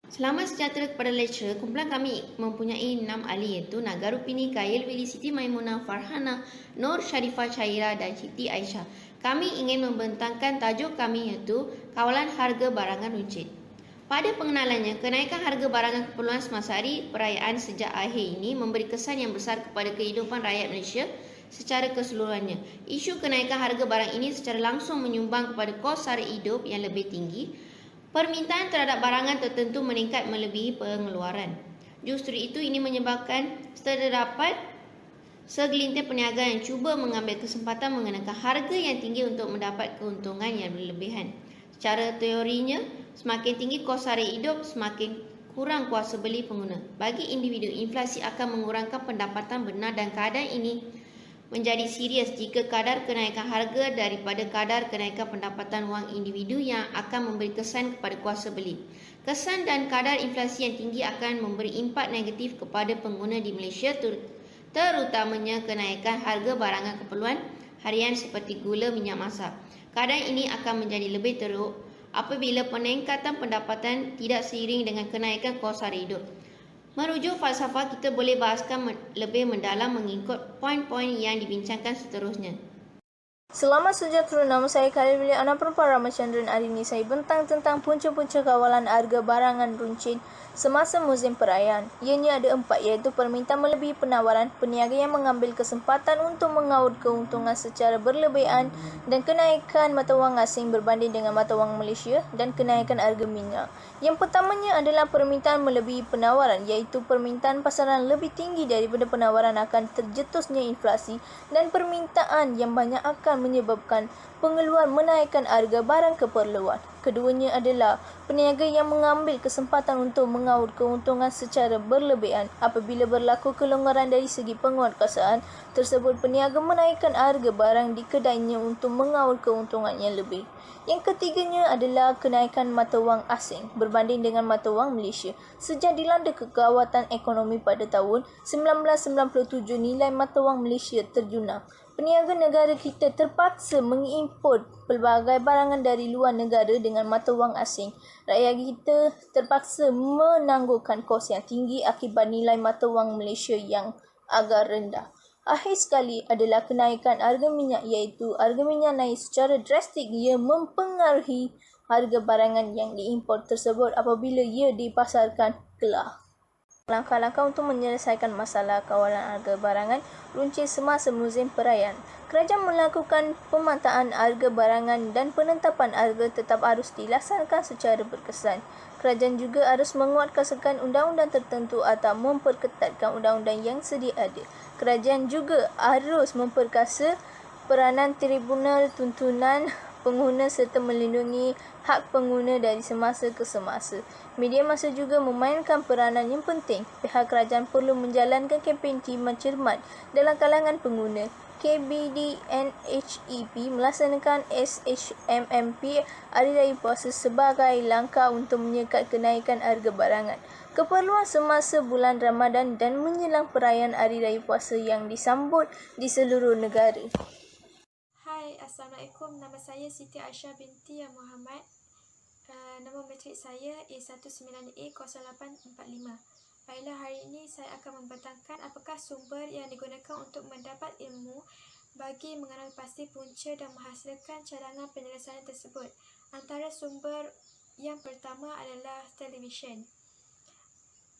Selamat sejahtera kepada lecturer. Kumpulan kami mempunyai 6 ahli iaitu Nagarupini, Khairil Wili, Siti Maimunah, Farhana, Nur Sharifah Syahira dan Siti Aisyah. Kami ingin membentangkan tajuk kami iaitu Kawalan Harga Barangan Runcit. Pada pengenalannya, kenaikan harga barangan keperluan semasa hari perayaan sejak akhir ini memberi kesan yang besar kepada kehidupan rakyat Malaysia secara keseluruhannya. Isu kenaikan harga barang ini secara langsung menyumbang kepada kos sara hidup yang lebih tinggi. Permintaan terhadap barangan tertentu meningkat melebihi pengeluaran. Justru itu ini menyebabkan terdapat segelintir peniaga yang cuba mengambil kesempatan mengenakan harga yang tinggi untuk mendapat keuntungan yang berlebihan. Secara teorinya, semakin tinggi kos sara hidup, semakin kurang kuasa beli pengguna. Bagi individu, inflasi akan mengurangkan pendapatan benar dan keadaan ini menjadi serius jika kadar kenaikan harga daripada kadar kenaikan pendapatan wang individu yang akan memberi kesan kepada kuasa beli. Kesan dan kadar inflasi yang tinggi akan memberi impak negatif kepada pengguna di Malaysia, terutamanya kenaikan harga barangan keperluan harian seperti gula, minyak masak. Keadaan ini akan menjadi lebih teruk apabila peningkatan pendapatan tidak seiring dengan kenaikan kos sara hidup. Merujuk falsafah, kita boleh bahaskan lebih mendalam mengikut poin-poin yang dibincangkan seterusnya. Selamat sejahtera, nama saya Khairil Wili, anak perempuan Ramachandran. Hari ini saya bentang tentang punca-punca kawalan harga barangan runcit semasa musim perayaan. Ianya ada 4, iaitu permintaan melebihi penawaran, peniaga yang mengambil kesempatan untuk mengaud keuntungan secara berlebihan, dan kenaikan mata wang asing berbanding dengan mata wang Malaysia, dan kenaikan harga minyak. Yang pertamanya adalah permintaan melebihi penawaran, iaitu permintaan pasaran lebih tinggi daripada penawaran akan terjetusnya inflasi, dan permintaan yang banyak akan menyebabkan pengeluar menaikkan harga barang keperluan. Keduanya adalah peniaga yang mengambil kesempatan untuk mengaud keuntungan secara berlebihan. Apabila berlaku kelonggaran dari segi penguatkuasaan tersebut, peniaga menaikkan harga barang di kedainya untuk mengaud keuntungan yang lebih. Yang ketiganya adalah kenaikan mata wang asing berbanding dengan mata wang Malaysia. Sejak dilanda kegawatan ekonomi pada tahun 1997, nilai mata wang Malaysia terjunam. Peniaga negara kita terpaksa mengimport pelbagai barangan dari luar negara dengan mata wang asing. Rakyat kita terpaksa menangguhkan kos yang tinggi akibat nilai mata wang Malaysia yang agak rendah. Akhir sekali adalah kenaikan harga minyak, iaitu harga minyak naik secara drastik. Ia mempengaruhi harga barangan yang diimport tersebut apabila ia dipasarkan keluar. Langkah-langkah untuk menyelesaikan masalah kawalan harga barangan runcit semasa musim perayaan. Kerajaan melakukan pemetaan harga barangan dan penetapan harga tetap harus dilaksanakan secara berkesan. Kerajaan juga harus menguatkuasakan undang-undang tertentu atau memperketatkan undang-undang yang sedia ada. Kerajaan juga harus memperkasa peranan tribunal tuntunan pengguna serta melindungi hak pengguna dari semasa ke semasa. Media massa juga memainkan peranan yang penting. Pihak kerajaan perlu menjalankan kempen jimat cermat dalam kalangan pengguna. KBDNHEP melaksanakan SHMMP Hari Raya Puasa sebagai langkah untuk menyekat kenaikan harga barangan keperluan semasa bulan Ramadan dan menjelang perayaan Hari Raya Puasa yang disambut di seluruh negara. Hai, Assalamualaikum. Nama saya Siti Aisyah binti Muhammad. Nama matrik saya A19A0845. Baiklah, hari ini saya akan membentangkan apakah sumber yang digunakan untuk mendapat ilmu bagi mengenal pasti punca dan menghasilkan cadangan penyelesaian tersebut. Antara sumber yang pertama adalah televisyen.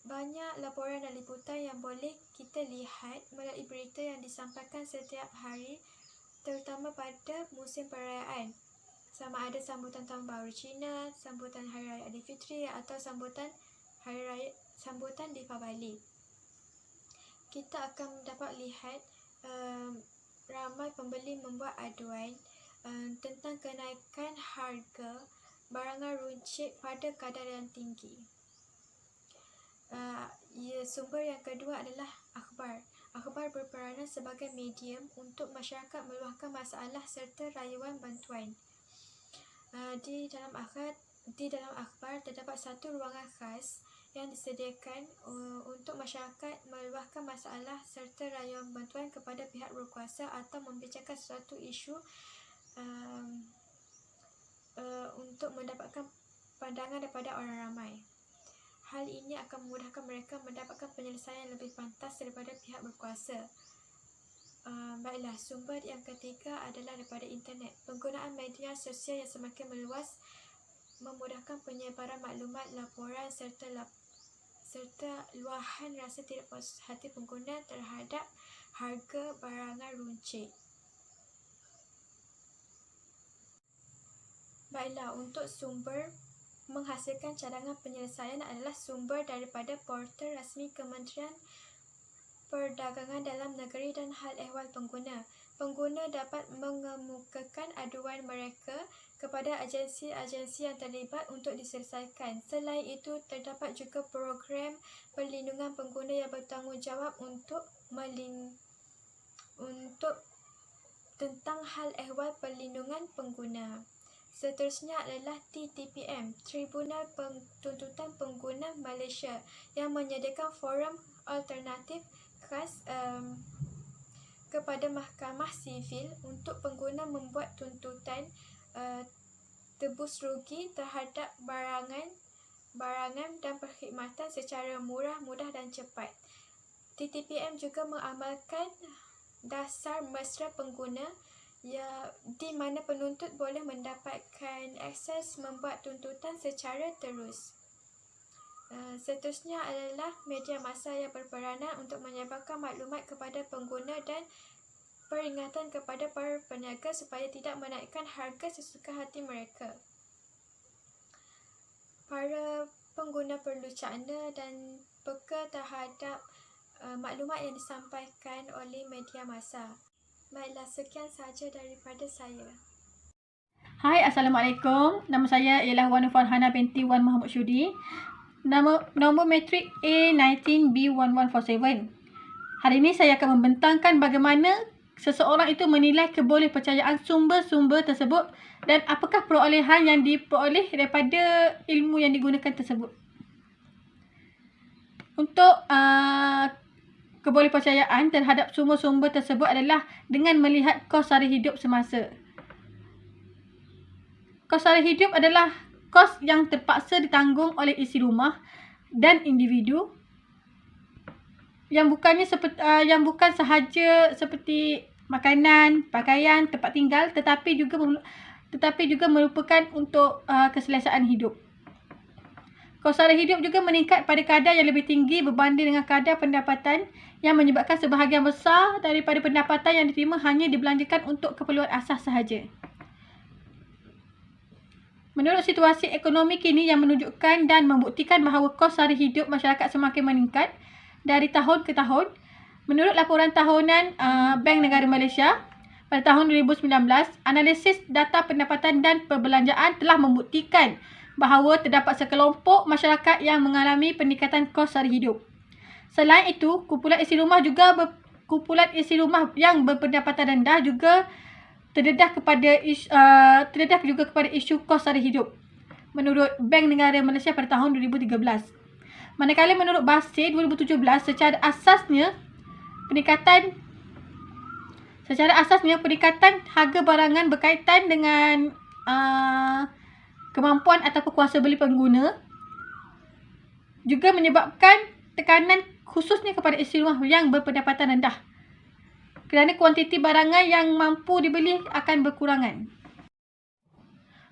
Banyak laporan dan liputan yang boleh kita lihat melalui berita yang disampaikan setiap hari, terutama pada musim perayaan, sama ada sambutan Tahun Baru Cina, sambutan Hari Raya Aidilfitri atau sambutan Deepavali. Kita akan dapat lihat ramai pembeli membuat aduan tentang kenaikan harga barangan runcit pada kadar yang tinggi. Sumber yang kedua adalah akhbar. Akhbar berperanan sebagai medium untuk masyarakat meluahkan masalah serta rayuan bantuan. Di dalam akhbar terdapat satu ruangan khas yang disediakan untuk masyarakat meluahkan masalah serta rayuan bantuan kepada pihak berkuasa atau membicarakan suatu isu untuk mendapatkan pandangan daripada orang ramai. Hal ini akan memudahkan mereka mendapatkan penyelesaian yang lebih pantas daripada pihak berkuasa. Baiklah, sumber yang ketiga adalah daripada internet. Penggunaan media sosial yang semakin meluas memudahkan penyebaran maklumat, laporan serta luahan rasa tidak puas hati pengguna terhadap harga barangan runcit. Baiklah, untuk sumber menghasilkan cadangan penyelesaian adalah sumber daripada portal rasmi Kementerian Perdagangan Dalam Negeri dan hal ehwal pengguna. Pengguna dapat mengemukakan aduan mereka kepada agensi-agensi yang terlibat untuk diselesaikan. Selain itu, terdapat juga program perlindungan pengguna yang bertanggungjawab untuk tentang hal ehwal perlindungan pengguna. Seterusnya adalah TTPM, Tribunal Tuntutan Pengguna Malaysia, yang menyediakan forum alternatif khas kepada mahkamah sivil untuk pengguna membuat tuntutan tebus rugi terhadap barangan dan perkhidmatan secara murah, mudah dan cepat. TTPM juga mengamalkan dasar mesra pengguna di mana penuntut boleh mendapatkan akses membuat tuntutan secara terus. Seterusnya adalah media massa yang berperanan untuk menyebarkan maklumat kepada pengguna dan peringatan kepada para peniaga supaya tidak menaikkan harga sesuka hati mereka. Para pengguna perlu cakna dan peka terhadap maklumat yang disampaikan oleh media massa. Baiklah, sekian sahaja daripada saya. Hai, Assalamualaikum. Nama saya ialah Wan Farhana binti Wan Muhammad Syudi. Nombor matrik A19B1147. Hari ini saya akan membentangkan bagaimana seseorang itu menilai kebolehpercayaan sumber-sumber tersebut dan apakah perolehan yang diperoleh daripada ilmu yang digunakan tersebut. Untuk kebolehpercayaan terhadap sumber-sumber tersebut adalah dengan melihat kos sara hidup semasa. Kos sara hidup adalah kos yang terpaksa ditanggung oleh isi rumah dan individu yang bukan sahaja seperti makanan, pakaian, tempat tinggal tetapi juga merupakan untuk keselesaan hidup. Kos sara hidup juga meningkat pada kadar yang lebih tinggi berbanding dengan kadar pendapatan yang menyebabkan sebahagian besar daripada pendapatan yang diterima hanya dibelanjakan untuk keperluan asas sahaja. Menurut situasi ekonomi kini yang menunjukkan dan membuktikan bahawa kos sara hidup masyarakat semakin meningkat dari tahun ke tahun, menurut laporan tahunan Bank Negara Malaysia pada tahun 2019, analisis data pendapatan dan perbelanjaan telah membuktikan bahawa terdapat sekelompok masyarakat yang mengalami peningkatan kos sara hidup. Selain itu, kumpulan isi rumah yang berpendapatan rendah juga terdedah juga kepada isu kos sara hidup menurut Bank Negara Malaysia pada tahun 2013. Manakala menurut Basir 2017, secara asasnya peningkatan harga barangan berkaitan dengan kemampuan ataupun kuasa beli pengguna juga menyebabkan tekanan khususnya kepada isi rumah yang berpendapatan rendah kerana kuantiti barangan yang mampu dibeli akan berkurangan.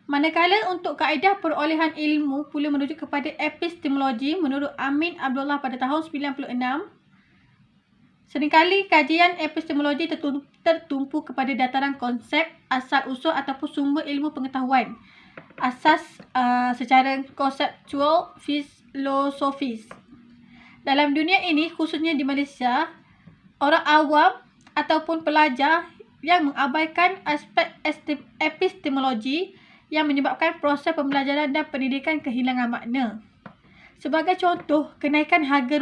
Manakala untuk kaedah perolehan ilmu pula merujuk kepada epistemologi menurut Amin Abdullah pada tahun 96. Seringkali kajian epistemologi tertumpu kepada dataran konsep, asal-usul ataupun sumber ilmu pengetahuan asas secara konseptual filosofis. Dalam dunia ini, khususnya di Malaysia, orang awam ataupun pelajar yang mengabaikan aspek epistemologi yang menyebabkan proses pembelajaran dan pendidikan kehilangan makna. Sebagai contoh, kenaikan harga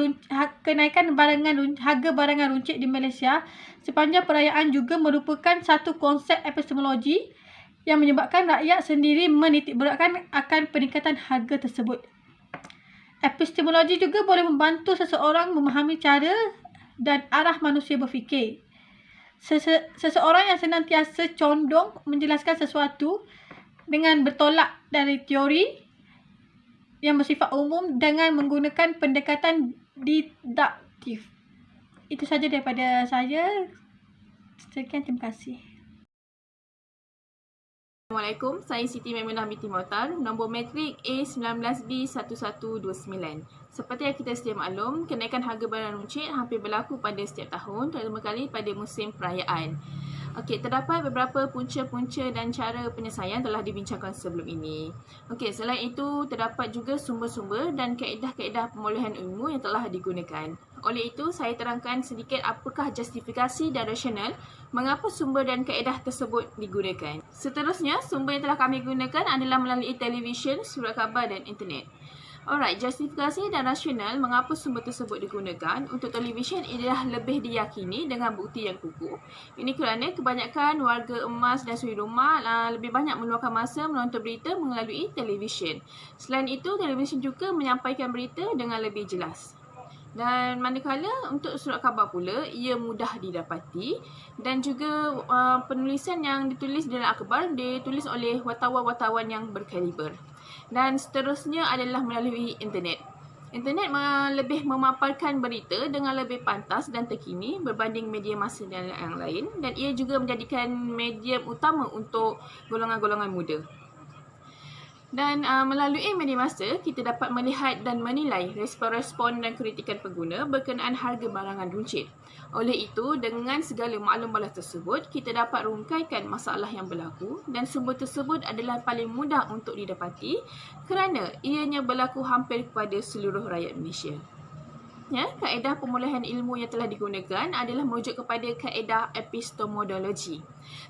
barangan runcit di Malaysia sepanjang perayaan juga merupakan satu konsep epistemologi yang menyebabkan rakyat sendiri menitikberatkan akan peningkatan harga tersebut. Epistemologi juga boleh membantu seseorang memahami cara dan arah manusia berfikir. Seseorang yang senantiasa condong menjelaskan sesuatu dengan bertolak dari teori yang bersifat umum dengan menggunakan pendekatan didaktif. Itu saja daripada saya. Sekian, terima kasih. Assalamualaikum, saya Siti Maimunah binti Mohtar, nombor matrik A19B1129. Seperti yang kita sedia maklum, kenaikan harga barang runcit hampir berlaku pada setiap tahun, terutama kali pada musim perayaan. Okey, terdapat beberapa punca-punca dan cara penyelesaian telah dibincangkan sebelum ini. Okey, selain itu terdapat juga sumber-sumber dan kaedah-kaedah pemulihan ilmu yang telah digunakan. Oleh itu, saya terangkan sedikit apakah justifikasi dan rasional mengapa sumber dan kaedah tersebut digunakan. Seterusnya, sumber yang telah kami gunakan adalah melalui televisyen, surat khabar dan internet. Alright, justifikasi dan rasional mengapa sumber tersebut digunakan. Untuk televisyen ialah lebih diyakini dengan bukti yang kukuh. Ini kerana kebanyakan warga emas dan suri rumah lebih banyak meluangkan masa menonton berita melalui televisyen. Selain itu, televisyen juga menyampaikan berita dengan lebih jelas. Dan manakala untuk surat khabar pula, ia mudah didapati dan juga penulisan yang ditulis dalam akhbar ditulis oleh wartawan-wartawan yang berkaliber. Dan seterusnya adalah melalui internet. Internet lebih memaparkan berita dengan lebih pantas dan terkini berbanding media massa yang lain, dan ia juga menjadikan medium utama untuk golongan-golongan muda. Dan melalui media massa, kita dapat melihat dan menilai respon-respon dan kritikan pengguna berkenaan harga barangan runcit. Oleh itu, dengan segala maklum-maklum tersebut, kita dapat rungkaikan masalah yang berlaku dan sumber tersebut adalah paling mudah untuk didapati kerana ianya berlaku hampir kepada seluruh rakyat Malaysia. Ya, kaedah pemulihan ilmu yang telah digunakan adalah merujuk kepada kaedah epistemologi.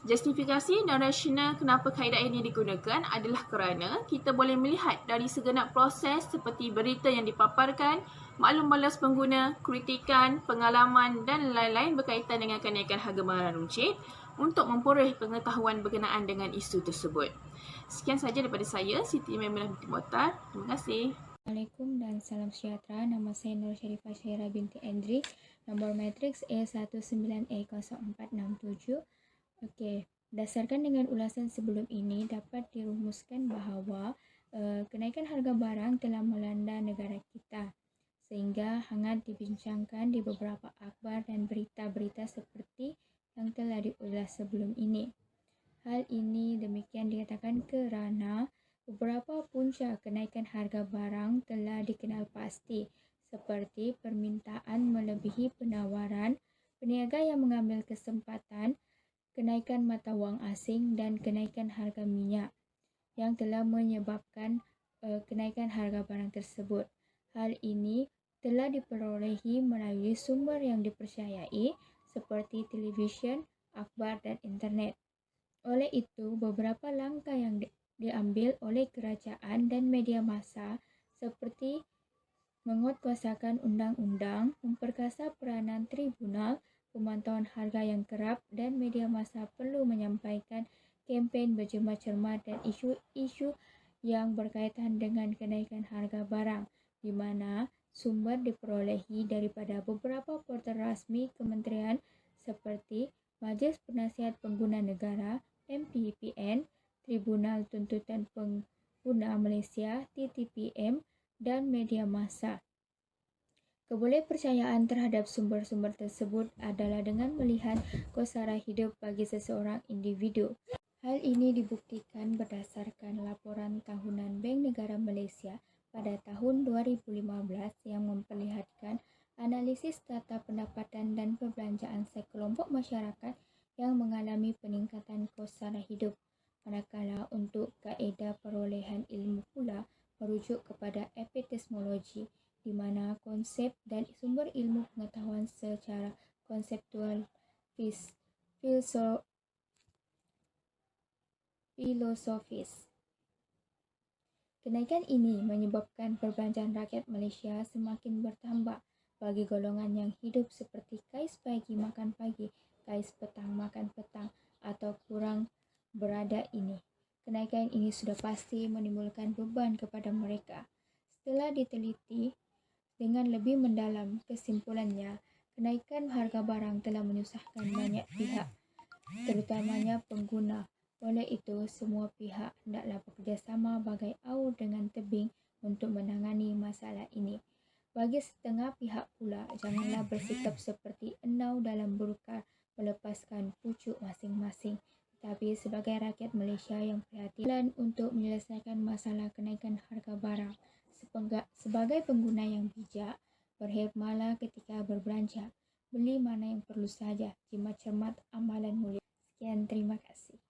Justifikasi dan rasional kenapa kaedah ini digunakan adalah kerana kita boleh melihat dari segenap proses seperti berita yang dipaparkan, maklum balas pengguna, kritikan, pengalaman dan lain-lain berkaitan dengan kenaikan harga barang runcit untuk memperoleh pengetahuan berkenaan dengan isu tersebut. Sekian sahaja daripada saya, Siti Maimunah binti Mohtar. Terima kasih. Assalamualaikum dan salam sejahtera. Nama saya Nur Syarifah Syairah binti Andri. Nombor matriks A19A0467. Okey, berdasarkan dengan ulasan sebelum ini dapat dirumuskan bahawa kenaikan harga barang telah melanda negara kita sehingga hangat dibincangkan di beberapa akhbar dan berita-berita seperti yang telah diulas sebelum ini. Hal ini demikian dikatakan kerana beberapa punca kenaikan harga barang telah dikenal pasti seperti permintaan melebihi penawaran, peniaga yang mengambil kesempatan, kenaikan mata wang asing dan kenaikan harga minyak yang telah menyebabkan kenaikan harga barang tersebut. Hal ini telah diperolehi melalui sumber yang dipercayai seperti televisyen, akhbar dan internet. Oleh itu, beberapa langkah yang diambil oleh kerajaan dan media massa seperti menguatkuasakan undang-undang, memperkasa peranan tribunal, pemantauan harga yang kerap dan media massa perlu menyampaikan kempen bercermat-cermat dan isu-isu yang berkaitan dengan kenaikan harga barang di mana sumber diperolehi daripada beberapa portal rasmi kementerian seperti Majlis Penasihat Pengguna Negara, MPPN, Tribunal Tuntutan Pengguna Malaysia (TTPM) dan media massa. Kebolehpercayaan terhadap sumber-sumber tersebut adalah dengan melihat kosara hidup bagi seseorang individu. Hal ini dibuktikan berdasarkan laporan tahunan Bank Negara Malaysia pada tahun 2015 yang memperlihatkan analisis data pendapatan dan perbelanjaan sekelompok masyarakat yang mengalami peningkatan kosara hidup. Manakala untuk kaedah perolehan ilmu pula merujuk kepada epistemologi di mana konsep dan sumber ilmu pengetahuan secara konseptual filosofis. Kenaikan ini menyebabkan perbelanjaan rakyat Malaysia semakin bertambah bagi golongan yang hidup seperti kais pagi makan pagi, kais petang makan petang atau kurang berada ini. Kenaikan ini sudah pasti menimbulkan beban kepada mereka. Setelah diteliti dengan lebih mendalam, kesimpulannya, kenaikan harga barang telah menyusahkan banyak pihak, terutamanya pengguna. Oleh itu, semua pihak hendaklah bekerjasama bagai aur dengan tebing untuk menangani masalah ini. Bagi setengah pihak pula, janganlah bersikap seperti enau dalam berukar melepaskan pucuk masing-masing. Tetapi sebagai rakyat Malaysia yang prihatin untuk menyelesaikan masalah kenaikan harga barang, sebagai pengguna yang bijak, berhikmatlah ketika berbelanja. Beli mana yang perlu saja, jimat cermat amalan mulia. Sekian, terima kasih.